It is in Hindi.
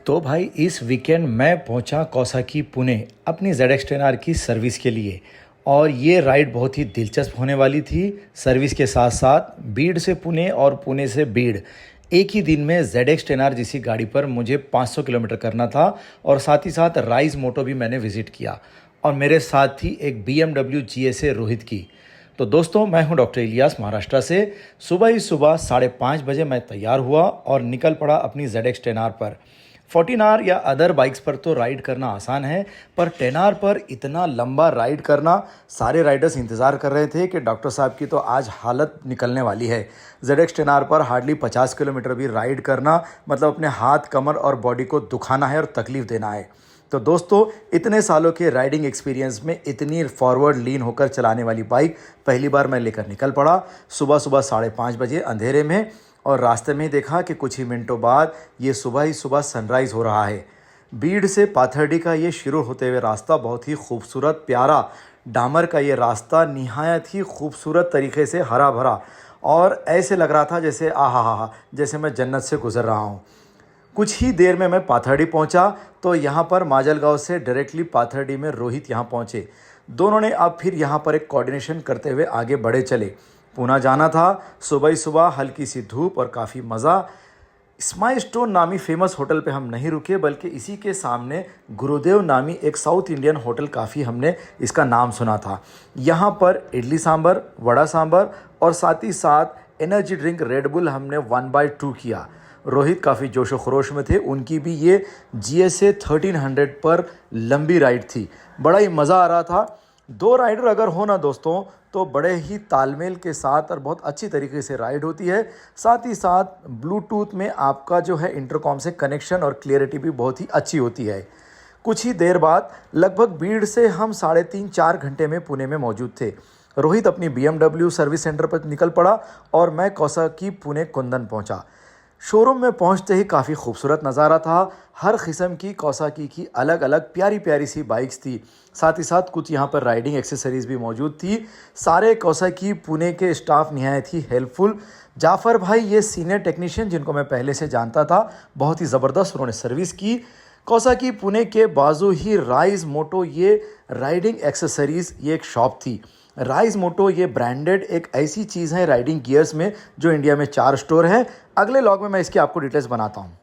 तो भाई इस वीकेंड मैं पहुंचा कौसाकी पुणे अपनी ZX10R की सर्विस के लिए। और ये राइड बहुत ही दिलचस्प होने वाली थी। सर्विस के साथ साथ बीड़ से पुणे और पुणे से बीड़ एक ही दिन में ZX10R जैसी गाड़ी पर मुझे 500 किलोमीटर करना था। और साथ ही साथ राइज मोटो भी मैंने विज़िट किया और मेरे साथ थी एक BMW GSA रोहित की। तो दोस्तों, मैं हूं डॉक्टर इलियास महाराष्ट्र से। सुबह ही सुबह 5:30 बजे मैं तैयार हुआ और निकल पड़ा अपनी ZX10R पर। 14R या अदर बाइक्स पर तो राइड करना आसान है, पर 10R पर इतना लंबा राइड करना, सारे राइडर्स इंतज़ार कर रहे थे कि डॉक्टर साहब की तो आज हालत निकलने वाली है। ZX10R पर हार्डली 50 किलोमीटर भी राइड करना मतलब अपने हाथ, कमर और बॉडी को दुखाना है और तकलीफ़ देना है। तो दोस्तों, इतने सालों के राइडिंग एक्सपीरियंस में इतनी फॉरवर्ड लीन होकर चलाने वाली बाइक पहली बार मैं लेकर निकल पड़ा सुबह सुबह 5:30 बजे अंधेरे में। और रास्ते में देखा कि कुछ ही मिनटों बाद ये सुबह ही सुबह सनराइज़ हो रहा है। बीड़ से पाथर्डी का ये शुरू होते हुए रास्ता बहुत ही खूबसूरत, प्यारा डामर का ये रास्ता निहायत ही खूबसूरत तरीके से हरा भरा, और ऐसे लग रहा था जैसे आहा, जैसे मैं जन्नत से गुजर रहा हूँ। कुछ ही देर में मैं पाथर्डी पहुंचा तो यहाँ पर माजलगांव से डायरेक्टली पाथर्डी में रोहित यहाँ पहुँचे। दोनों ने अब फिर यहाँ पर एक कोऑर्डिनेशन करते हुए आगे बढ़े चले। पूना जाना था। सुबह ही सुबह हल्की सी धूप और काफ़ी मज़ा। स्माइल स्टोन नामी फेमस होटल पे हम नहीं रुके, बल्कि इसी के सामने गुरुदेव नामी एक साउथ इंडियन होटल, काफ़ी हमने इसका नाम सुना था। यहाँ पर इडली सांभर, वड़ा सांभर और साथ ही साथ एनर्जी ड्रिंक रेड बुल हमने 1/2 किया। रोहित काफ़ी जोशो खरोश में थे। उनकी भी ये GSA 1300 पर लंबी राइड थी। बड़ा ही मज़ा आ रहा था। दो राइडर अगर हो ना दोस्तों, तो बड़े ही तालमेल के साथ और बहुत अच्छी तरीके से राइड होती है। साथ ही साथ ब्लूटूथ में आपका जो है इंटरकॉम से कनेक्शन और क्लियरिटी भी बहुत ही अच्छी होती है। कुछ ही देर बाद लगभग बीड़ से हम 3.5-4 घंटे में पुणे में मौजूद थे। रोहित अपनी BMW सर्विस सेंटर पर निकल पड़ा और मैं कौसाकी पुणे कुंदन पहुंचा। शोरूम में पहुंचते ही काफ़ी खूबसूरत नज़ारा था। हर किस्म की कौसाकी की अलग अलग प्यारी प्यारी सी बाइक्स थी। साथ ही साथ कुछ यहाँ पर राइडिंग एक्सेसरीज़ भी मौजूद थी। सारे कौसाकी पुणे के स्टाफ निहायत ही हेल्पफुल। जाफ़र भाई, ये सीनियर टेक्नीशियन जिनको मैं पहले से जानता था, बहुत ही ज़बरदस्त उन्होंने सर्विस की। कौसाकी पुणे के बाजू ही राइज मोटो ये राइडिंग एक्सेसरीज़ ये एक शॉप थी। राइज मोटो ये ब्रांडेड एक ऐसी चीज़ है राइडिंग गियर्स में जो इंडिया में 4 स्टोर है। अगले लॉग में मैं इसकी आपको डिटेल्स बनाता हूँ।